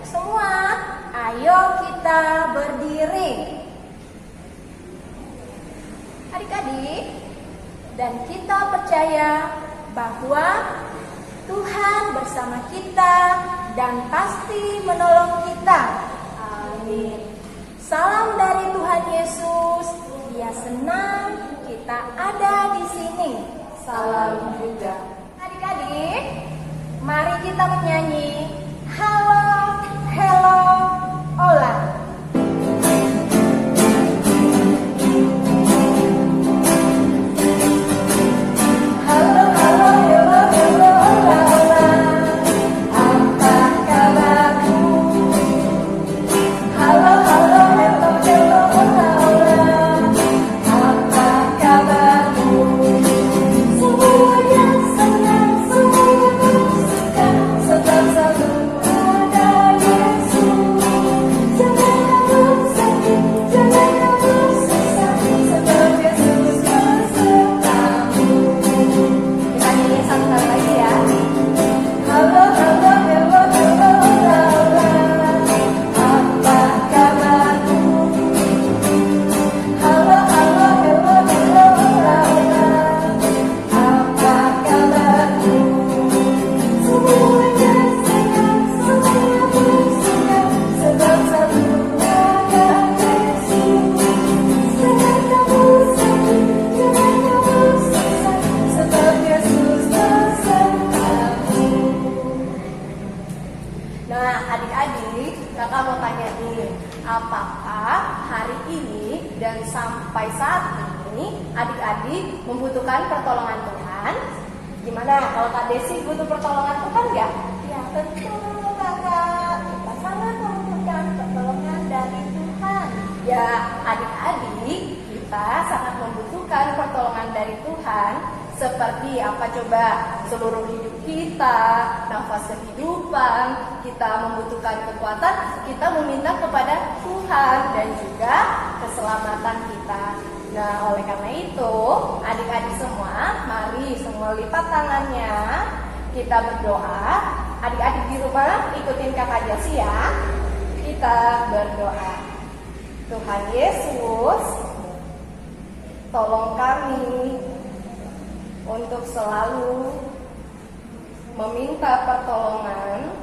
semua, ayo kita berdiri. Adik-adik, dan kita percaya bahwa Tuhan bersama kita dan pasti menolong kita. Amin. Salam dari Tuhan Yesus. Dia senang kita ada di sini. Salam juga. Adik-adik, mari kita menyanyi Halo, Hello, Ola. Kakak mau tanya nih, apakah hari ini dan sampai saat ini adik-adik membutuhkan pertolongan Tuhan? Gimana kalau Kak Desi butuh pertolongan Tuhan nggak? Ya tentu kakak, kita sangat membutuhkan pertolongan dari Tuhan. Ya adik-adik, kita sangat membutuhkan pertolongan dari Tuhan. Seperti apa coba? Seluruh hidup kita, nafas kehidupan, kita membutuhkan kekuatan, kita meminta kepada Tuhan dan juga keselamatan kita. Nah, oleh karena itu, adik-adik semua, mari semua lipat tangannya. Kita berdoa. Adik-adik di rumah ikutin Kakak Jasi ya. Kita berdoa. Tuhan Yesus, tolong kami untuk selalu meminta pertolongan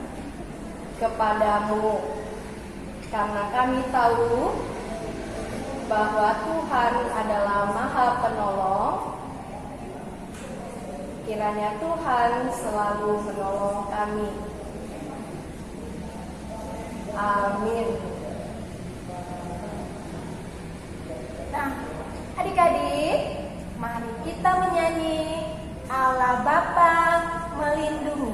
kepadamu, karena kami tahu bahwa Tuhan adalah Maha Penolong. Kiranya Tuhan selalu menolong kami. Amin. Nah, adik-adik, mari kita menyanyi Allah Bapa melindungi.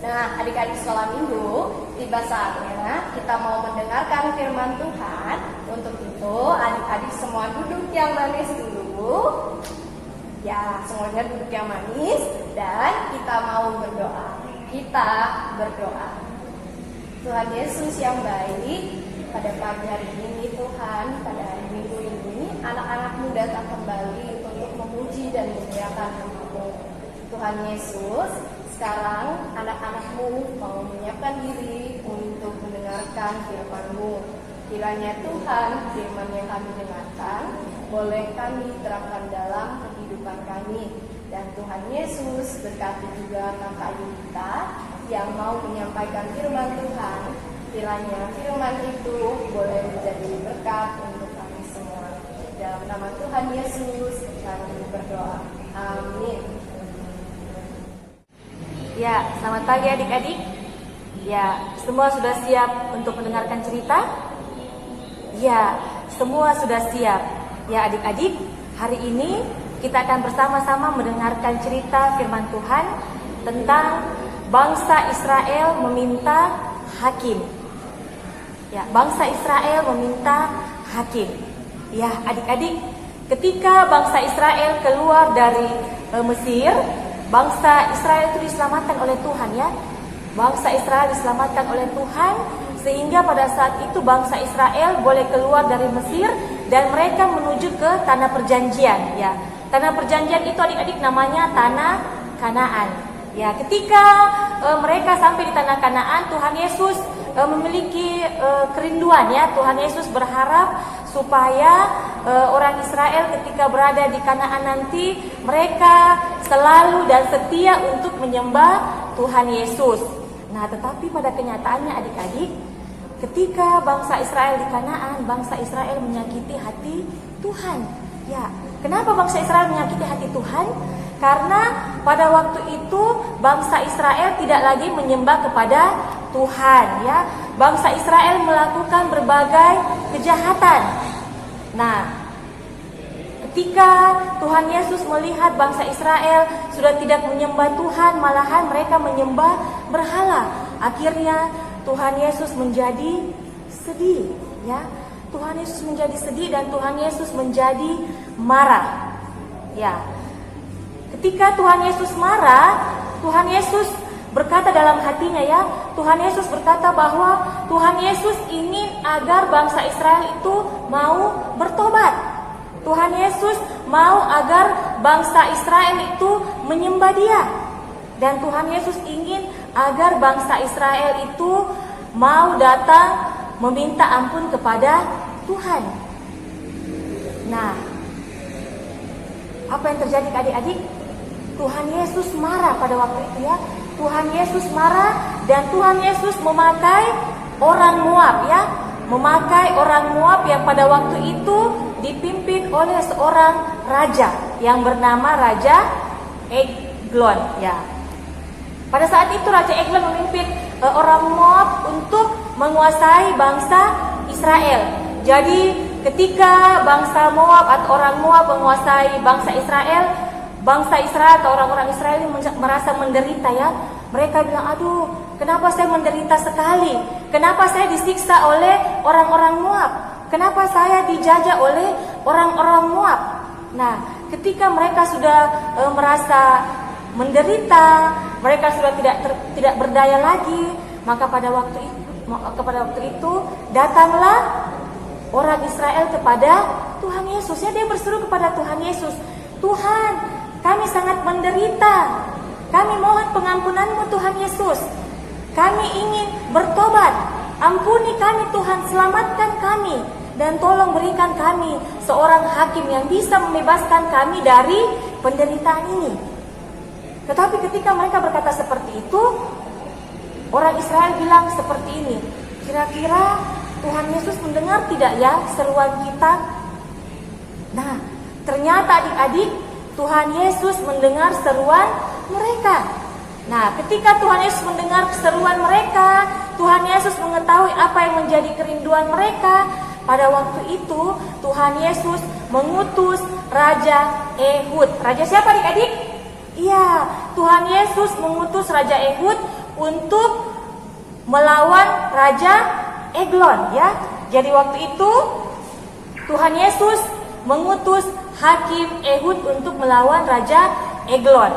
Nah, adik-adik sekolah minggu, tiba saatnya kita mau mendengarkan firman Tuhan. Untuk itu, adik-adik semua duduk yang manis dulu. Ya, semuanya duduk yang manis dan kita mau berdoa. Kita berdoa. Tuhan Yesus yang baik, pada pagi hari ini Tuhan, pada hari Minggu ini, anak-anak-Mu datang kembali untuk memuji dan memuliakan nama-Mu. Tuhan Yesus, sekarang anak-anak-Mu mau menyiapkan diri untuk mendengarkan firman-Mu. Kiranya Tuhan, firman yang kami dengarkan boleh kami terapkan dalam kehidupan kami. Dan Tuhan Yesus berkati juga kakak kita yang mau menyampaikan firman Tuhan. Kiranya firman itu boleh menjadi berkat untuk kami semua. dalam nama Tuhan Yesus kami berdoa. Amin. Ya, selamat pagi adik-adik. Ya, semua sudah siap untuk mendengarkan cerita? Ya, semua sudah siap. Ya adik-adik, hari ini kita akan bersama-sama mendengarkan cerita firman Tuhan tentang bangsa Israel meminta hakim. Ya, bangsa Israel meminta hakim. Ya adik-adik, ketika bangsa Israel keluar dari Mesir, bangsa Israel itu diselamatkan oleh Tuhan ya. Bangsa Israel diselamatkan oleh Tuhan sehingga pada saat itu bangsa Israel boleh keluar dari Mesir dan mereka menuju ke tanah perjanjian ya. Tanah perjanjian itu adik-adik namanya tanah Kanaan. Ya, ketika mereka sampai di tanah Kanaan, Tuhan Yesus memiliki kerinduan ya. Tuhan Yesus berharap supaya orang Israel ketika berada di Kanaan nanti mereka selalu dan setia untuk menyembah Tuhan Yesus. Nah, tetapi pada kenyataannya adik-adik, ketika bangsa Israel di Kanaan, bangsa Israel menyakiti hati Tuhan. Ya, kenapa bangsa Israel menyakiti hati Tuhan? Karena pada waktu itu bangsa Israel tidak lagi menyembah kepada Tuhan, ya. Bangsa Israel melakukan berbagai kejahatan. Nah, ketika Tuhan Yesus melihat bangsa Israel sudah tidak menyembah Tuhan, malahan mereka menyembah berhala. Akhirnya Tuhan Yesus menjadi sedih, ya. Tuhan Yesus menjadi sedih dan Tuhan Yesus menjadi marah. Ya. Ketika Tuhan Yesus marah, Tuhan Yesus berkata dalam hatinya ya, Tuhan Yesus berkata bahwa Tuhan Yesus ingin agar bangsa Israel itu mau bertobat. Tuhan Yesus mau agar bangsa Israel itu menyembah Dia. Dan Tuhan Yesus ingin agar bangsa Israel itu mau datang meminta ampun kepada Tuhan. Nah, apa yang terjadi adik-adik? Tuhan Yesus marah pada waktu itu ya. Tuhan Yesus marah dan Tuhan Yesus memakai orang Moab ya. Memakai orang Moab yang pada waktu itu dipimpin oleh seorang raja yang bernama Raja Eglon ya. Pada saat itu Raja Eglon memimpin orang Moab untuk menguasai bangsa Israel. Jadi ketika bangsa Moab atau orang Moab menguasai bangsa Israel atau orang-orang Israel merasa menderita ya. Mereka bilang, aduh, kenapa saya menderita sekali? Kenapa saya disiksa oleh orang-orang Moab? Kenapa saya dijajah oleh orang-orang Moab? Nah, ketika mereka sudah merasa menderita, mereka sudah tidak berdaya lagi, maka pada waktu itu datanglah orang Israel kepada Tuhan Yesus. Ya, dia berseru kepada Tuhan Yesus, Tuhan, kami sangat menderita. Kami mohon pengampunan-Mu Tuhan Yesus. Kami ingin bertobat. Ampuni kami Tuhan, selamatkan kami. Dan tolong berikan kami seorang hakim yang bisa membebaskan kami dari penderitaan ini. Tetapi ketika mereka berkata seperti itu, orang Israel bilang seperti ini, kira-kira Tuhan Yesus mendengar tidak ya seruan kita? Nah, ternyata adik-adik, Tuhan Yesus mendengar seruan mereka. Nah, ketika Tuhan Yesus mendengar seruan mereka, Tuhan Yesus mengetahui apa yang menjadi kerinduan mereka. Pada waktu itu, Tuhan Yesus mengutus Raja Ehud. Raja siapa adik-adik? Iya, Tuhan Yesus mengutus Raja Ehud untuk melawan Raja Eglon ya. Jadi waktu itu Tuhan Yesus mengutus Hakim Ehud untuk melawan Raja Eglon.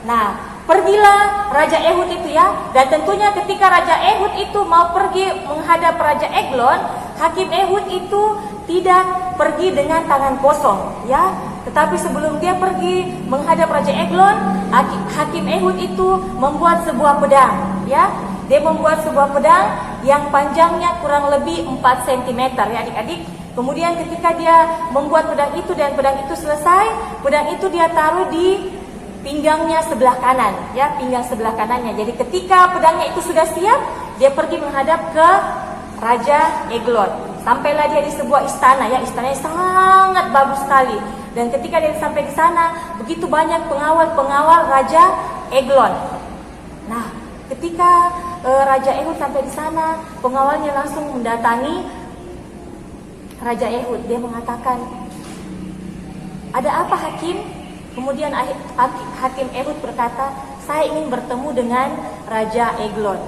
Nah, pergilah Raja Ehud itu ya. Dan tentunya ketika Raja Ehud itu mau pergi menghadap Raja Eglon, Hakim Ehud itu tidak pergi dengan tangan kosong ya. Tetapi sebelum dia pergi menghadap Raja Eglon, Hakim Ehud itu membuat sebuah pedang ya. Dia membuat sebuah pedang yang panjangnya kurang lebih 4 cm ya adik-adik. Kemudian ketika dia membuat pedang itu dan pedang itu selesai, pedang itu dia taruh di pinggangnya sebelah kanan ya, pinggang sebelah kanannya. Jadi ketika pedangnya itu sudah siap, dia pergi menghadap ke Raja Eglon. Sampailah dia di sebuah istana, ya, istananya sangat bagus sekali. Dan ketika dia sampai di sana, begitu banyak pengawal-pengawal Raja Eglon. Nah, ketika Raja Ehud sampai di sana, pengawalnya langsung mendatangi Raja Ehud. Dia mengatakan, "Ada apa, Hakim?" Kemudian Hakim Ehud berkata, "Saya ingin bertemu dengan Raja Eglon."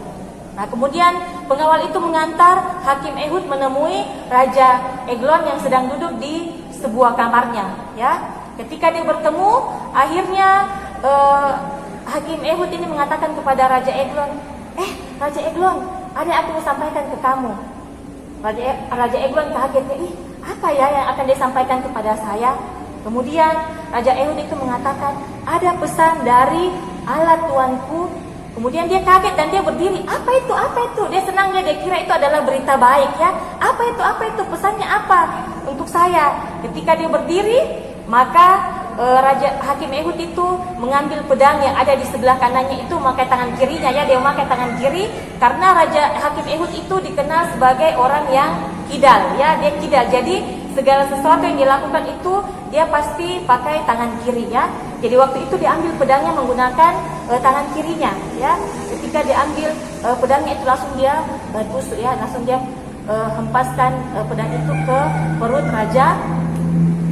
Nah, kemudian pengawal itu mengantar Hakim Ehud menemui Raja Eglon yang sedang duduk di sebuah kamarnya. Ya, ketika dia bertemu, akhirnya Hakim Ehud ini mengatakan kepada Raja Eglon, Raja Eglon, ada yang aku mau sampaikan ke kamu." Raja Eglon kaget, apa ya yang akan disampaikan kepada saya? Kemudian Raja Ehud itu mengatakan, "Ada pesan dari Allah tuanku." Kemudian dia kaget dan dia berdiri. Apa itu? Apa itu? Dia senang, dia kira itu adalah berita baik, ya. Apa itu? Apa itu? Pesannya apa untuk saya? Ketika dia berdiri, maka Raja Hakim Ehud itu mengambil pedang yang ada di sebelah kanannya itu, memakai tangan kirinya, ya, dia memakai tangan kiri karena Raja Hakim Ehud itu dikenal sebagai orang yang kidal, ya, dia kidal. Jadi segala sesuatu yang dilakukan itu dia pasti pakai tangan kiri, ya. Jadi waktu itu diambil pedangnya menggunakan tangan kirinya, ya. Ketika diambil pedangnya itu langsung dia tusuk, ya, langsung dia hempaskan pedang itu ke perut Raja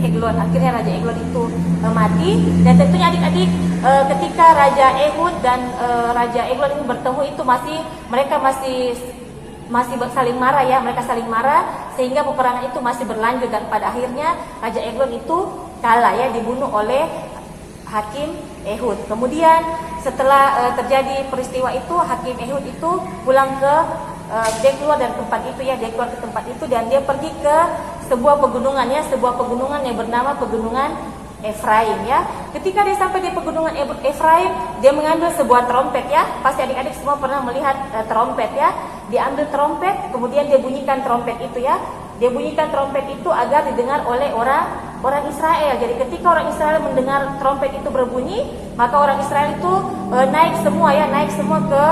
Eglon. Akhirnya Raja Eglon itu mati. Dan tentunya adik-adik, ketika Raja Ehud dan Raja Eglon ini bertemu itu mereka masih saling marah, ya, mereka saling marah sehingga peperangan itu masih berlanjut dan pada akhirnya Raja Eglon itu kalah, ya, dibunuh oleh Hakim Ehud. Kemudian setelah terjadi peristiwa itu, Hakim Ehud itu pulang dia keluar dari tempat itu, ya, dia keluar ke tempat itu dan dia pergi ke sebuah pegunungan, ya, sebuah pegunungan yang bernama Pegunungan Efraim, ya. Ketika dia sampai di Pegunungan Efraim, dia mengambil sebuah trompet, ya. Pasti adik-adik semua pernah melihat trompet, ya. Dia ambil trompet, kemudian dia bunyikan trompet itu, ya. Dia bunyikan trompet itu agar didengar oleh orang Israel. Jadi ketika orang Israel mendengar trompet itu berbunyi, maka orang Israel itu naik semua ke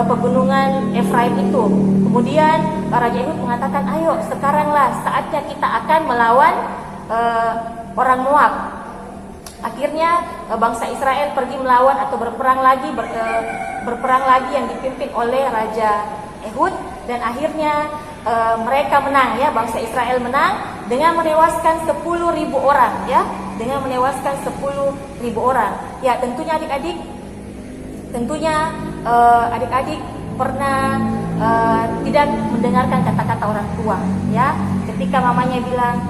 Pegunungan Efraim itu. Kemudian Raja Ehud mengatakan, "Ayo, sekaranglah saatnya kita akan melawan orang Moab." Akhirnya bangsa Israel pergi melawan atau berperang lagi yang dipimpin oleh Raja Ehud dan akhirnya mereka menang, ya, bangsa Israel menang dengan menewaskan 10.000 orang, ya, dengan menewaskan 10.000 orang. Ya, tentunya adik-adik pernah tidak mendengarkan kata-kata orang tua, ya. Ketika mamanya bilang,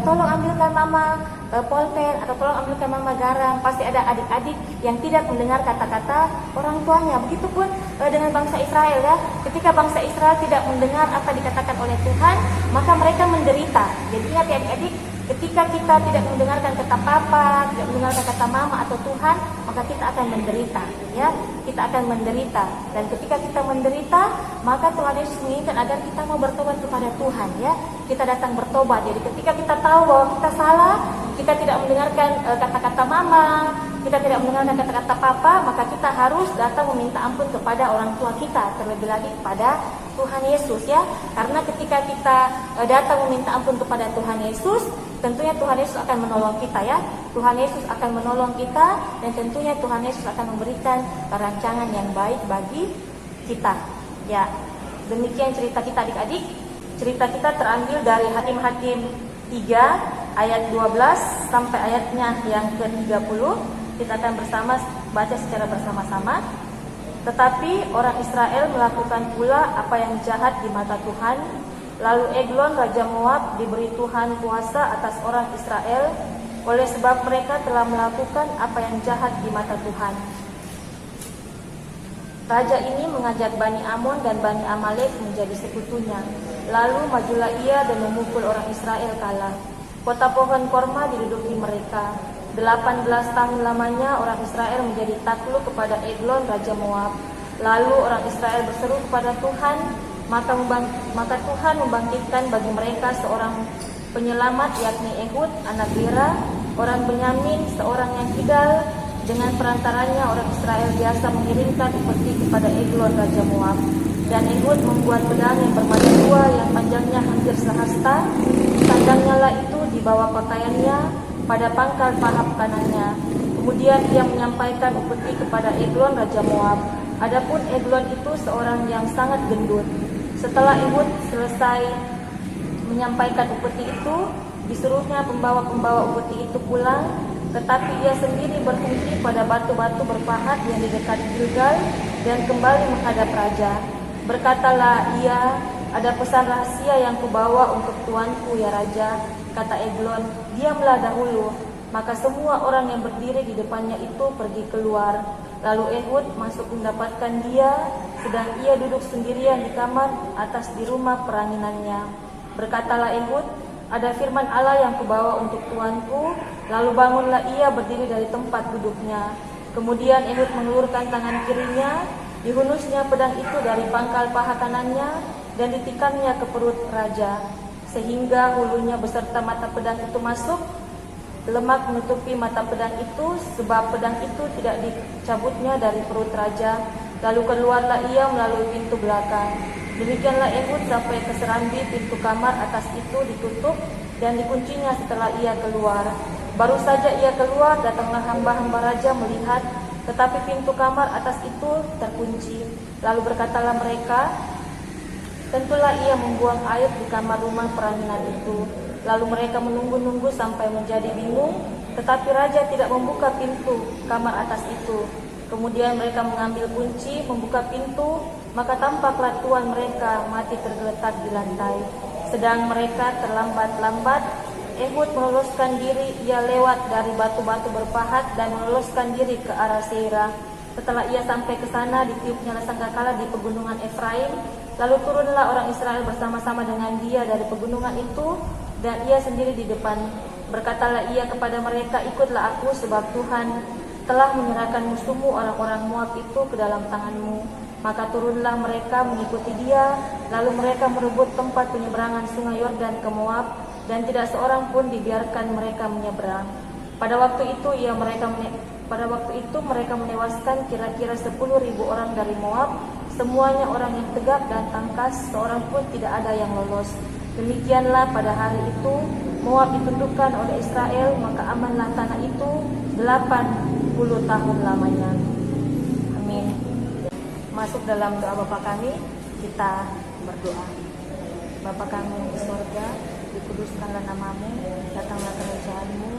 "Tolong ambilkan mama polpen," atau "Tolong ambilkan mama garam," pasti ada adik-adik yang tidak mendengar kata-kata orang tuanya. Begitupun dengan bangsa Israel, ya. Ketika bangsa Israel tidak mendengar apa dikatakan oleh Tuhan, maka mereka menderita. Jadi ingat, ya, adik-adik, ketika kita tidak mendengarkan kata papa, tidak mendengarkan kata mama atau Tuhan, maka kita akan menderita, ya. Kita akan menderita. Dan ketika kita menderita, maka Tuhan Yesus menginginkan agar kita mau bertobat kepada Tuhan, ya. Kita datang bertobat. Jadi ketika kita tahu bahwa kita salah, kita tidak mendengarkan kata-kata mama, kita tidak mendengarkan kata-kata papa, maka kita harus datang meminta ampun kepada orang tua kita, terlebih lagi kepada Tuhan Yesus, ya. Karena ketika kita datang meminta ampun kepada Tuhan Yesus, tentunya Tuhan Yesus akan menolong kita, ya. Tuhan Yesus akan menolong kita dan tentunya Tuhan Yesus akan memberikan rancangan yang baik bagi kita. Ya, demikian cerita kita, adik-adik. Cerita kita terambil dari Hakim-Hakim 3 ayat 12 sampai ayatnya yang ke-30. Kita akan baca secara bersama-sama. Tetapi orang Israel melakukan pula apa yang jahat di mata Tuhan. Lalu Eglon Raja Moab diberi Tuhan kuasa atas orang Israel oleh sebab mereka telah melakukan apa yang jahat di mata Tuhan. Raja ini mengajak Bani Amon dan Bani Amalek menjadi sekutunya. Lalu majulah ia dan memukul orang Israel kalah. Kota pohon korma diduduki mereka. 18 tahun lamanya orang Israel menjadi takluk kepada Eglon Raja Moab. Lalu orang Israel berseru kepada Tuhan, maka Tuhan membangkitkan bagi mereka seorang penyelamat, yakni Ehud anak Gera, orang Benyamin, seorang yang kidal. Dengan perantaranya orang Israel biasa mengirimkan peti kepada Eglon Raja Moab. Dan Ehud membuat pedang yang bermata dua yang panjangnya hampir sehasta. Ditandangnya lah itu di bawah pakaiannya pada pangkal paha kanannya. Kemudian ia menyampaikan upeti kepada Eglon Raja Moab. Adapun Eglon itu seorang yang sangat gendut. Setelah Ehud selesai menyampaikan upeti itu, disuruhnya pembawa-pembawa upeti itu pulang, tetapi ia sendiri berfungsi pada batu-batu berpahat yang di dekat Gilgal dan kembali menghadap raja. Berkatalah ia, ada pesan rahasia yang kubawa untuk tuanku ya raja. Kata Eglon, diamlah dahulu. Maka semua orang yang berdiri di depannya itu pergi keluar. Lalu Ehud masuk mendapatkan dia, sedang ia duduk sendirian di kamar atas di rumah peranginannya. Berkatalah Ehud, ada firman Allah yang kubawa untuk tuanku. Lalu bangunlah ia berdiri dari tempat duduknya. Kemudian Ehud mengulurkan tangan kirinya, dihunusnya pedang itu dari pangkal paha kanannya dan ditikamnya ke perut raja, sehingga hulunya beserta mata pedang itu masuk. Lemak menutupi mata pedang itu, sebab pedang itu tidak dicabutnya dari perut raja. Lalu keluarlah ia melalui pintu belakang. Demikianlah Ehud sampai ke serambi pintu kamar atas itu ditutup dan dikuncinya setelah ia keluar. Baru saja ia keluar, datanglah hamba-hamba raja melihat, tetapi pintu kamar atas itu terkunci. Lalu berkatalah mereka, tentulah ia membuang air di kamar rumah peranginan itu. Lalu mereka menunggu-nunggu sampai menjadi bingung, tetapi raja tidak membuka pintu kamar atas itu. Kemudian mereka mengambil kunci, membuka pintu, maka tampaklah tuan mereka mati tergeletak di lantai. Sedang mereka terlambat-lambat, Ehud meloloskan diri, ia lewat dari batu-batu berpahat dan meloloskan diri ke arah Seirah. Setelah ia sampai ke sana, ditiupnya sangkakala di pegunungan Efraim. Lalu turunlah orang Israel bersama-sama dengan dia dari pegunungan itu, dan ia sendiri di depan. Berkatalah ia kepada mereka, ikutlah aku, sebab Tuhan telah menyerahkan musuhmu orang-orang Moab itu ke dalam tanganmu. Maka turunlah mereka mengikuti dia. Lalu mereka merebut tempat penyeberangan sungai Yordan ke Moab, dan tidak seorang pun dibiarkan mereka menyeberang. Pada waktu itu mereka menewaskan kira-kira 10.000 orang dari Moab, semuanya orang yang tegap dan tangkas, seorang pun tidak ada yang lolos. Demikianlah pada hari itu Moab ditundukkan oleh Israel, maka amanlah tanah itu 80 tahun lamanya. Amin. Masuk dalam doa Bapa kami, kita berdoa. Bapa kami di sorga, dikuduskanlah namamu, datanglah kerajaanmu,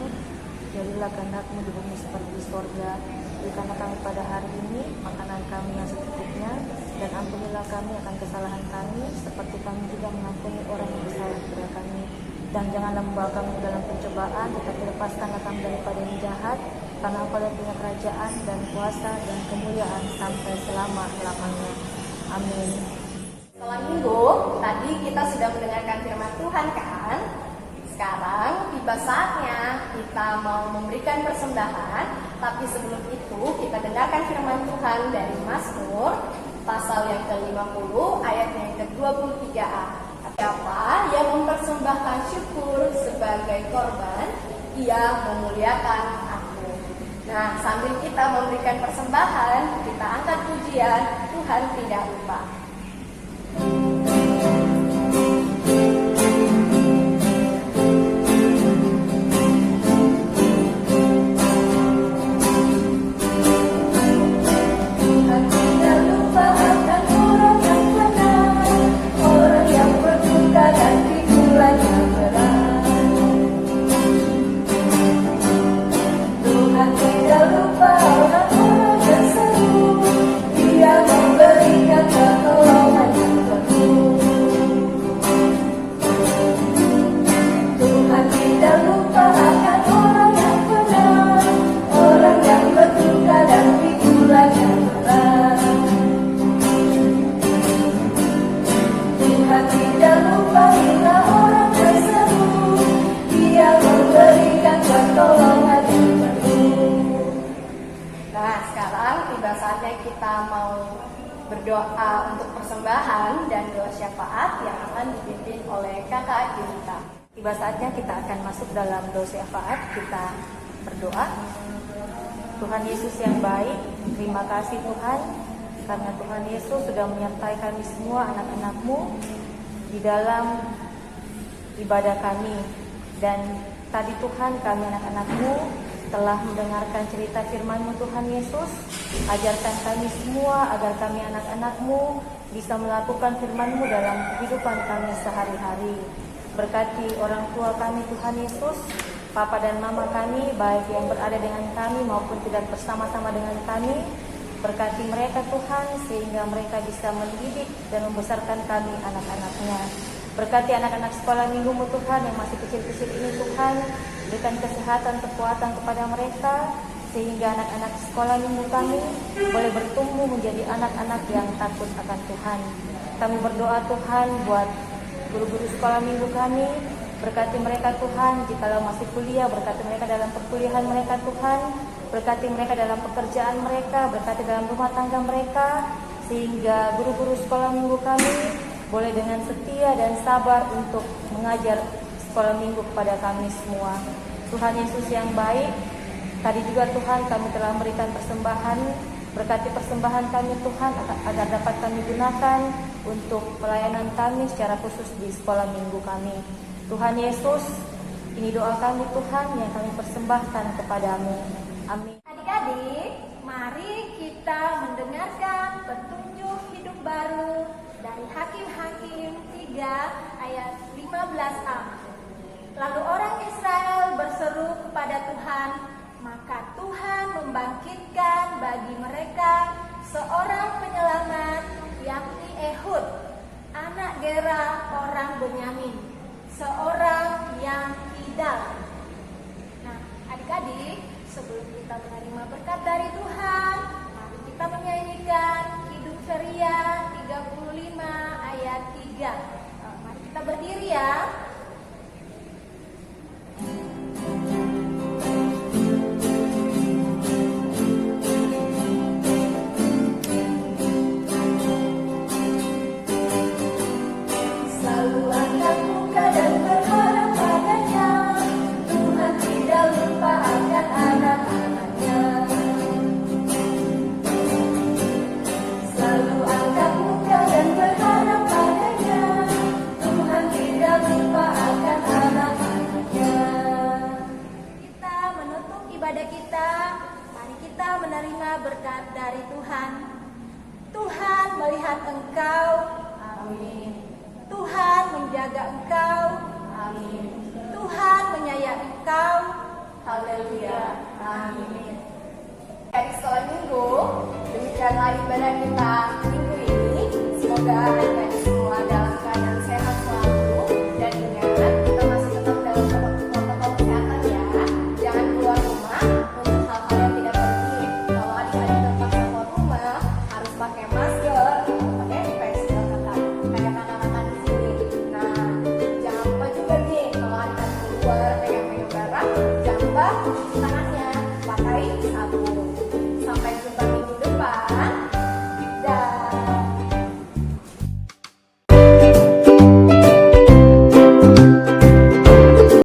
jadilah kehendak-mu di bumi seperti di sorga. Berikanlah kami pada hari ini makanan kami yang secukupnya, dan ampunilah kami akan kesalahan kami, seperti kami juga mengampuni orang yang bersalah kepada kami. Dan janganlah membawa kami ke dalam pencobaan, tetapi lepaskanlah kami daripada yang jahat, karena Engkau yang punya kerajaan dan kuasa dan kemuliaan sampai selama-lamanya. Amin. Setelah minggu, tadi kita sudah mendengarkan firman Tuhan kan? Sekarang tiba saatnya kita mau memberikan persembahan, tapi sebelum itu kita dengarkan firman Tuhan dari Mazmur pasal yang ke-50 ayat yang ke-23a. Siapa yang mempersembahkan syukur sebagai korban, ia memuliakan aku. Nah, sambil kita memberikan persembahan, kita angkat pujian, Tuhan tidak lupa. Kita mau berdoa untuk persembahan dan doa syafaat yang akan dipimpin oleh kakak kita. Tiba saatnya kita akan masuk dalam doa syafaat. Kita berdoa. Tuhan Yesus yang baik, terima kasih Tuhan. karena Tuhan Yesus sudah menyertai kami semua anak-anak-Mu di dalam ibadah kami. Dan tadi Tuhan, kami anak-anak-Mu telah mendengarkan cerita firman-Mu Tuhan Yesus. Ajarkan kami semua agar kami anak-anak-Mu bisa melakukan firman-Mu dalam kehidupan kami sehari-hari. Berkati orang tua kami Tuhan Yesus, Papa dan Mama kami, baik yang berada dengan kami maupun tidak bersama-sama dengan kami. Berkati mereka Tuhan, sehingga mereka bisa mendidik dan membesarkan kami anak-anaknya. Berkati anak-anak sekolah minggu-Mu Tuhan yang masih kecil-kecil ini Tuhan, berikan kesehatan, kekuatan kepada mereka, sehingga anak-anak sekolah minggu kami boleh bertumbuh menjadi anak-anak yang takut akan Tuhan. Kami berdoa Tuhan buat guru-guru sekolah minggu kami, berkati mereka Tuhan, jikalau masih kuliah, berkati mereka dalam perkuliahan mereka Tuhan, berkati mereka dalam pekerjaan mereka, berkati dalam rumah tangga mereka, sehingga guru-guru sekolah minggu kami boleh dengan setia dan sabar untuk mengajar sekolah minggu kepada kami semua. Tuhan Yesus yang baik, tadi juga Tuhan kami telah memberikan persembahan, berkati persembahan kami Tuhan agar dapat kami gunakan untuk pelayanan kami secara khusus di sekolah minggu kami. Tuhan Yesus, ini doa kami Tuhan yang kami persembahkan kepadamu. Amin. Adik-adik, mari kita mendengarkan petunjuk hidup baru dari Hakim-Hakim 3 ayat 15a. Lalu orang Israel berseru kepada Tuhan, maka Tuhan membangkitkan bagi mereka seorang penyelamat, yakni Ehud, anak Gera orang Benyamin, seorang yang kidal. Nah, adik-adik, sebelum kita menerima berkat dari Tuhan, mari kita menyanyikan Hidup Ceria 35 ayat 3. Mari kita berdiri ya. Selalu angkat muka dan berharap padanya, Tuhan tidak lupa akan anak-anaknya. Selalu angkat muka dan berharap padanya, Tuhan tidak lupa akan anak-anaknya. Kita menutup ibadah kita, mari kita menerima berkat dari Tuhan. Tuhan melihat engkau, amin. Tuhan menjaga engkau, amin. Tuhan menyayangi engkau, haleluya, amin. Dari sekolah minggu, demikianlah ibadah kita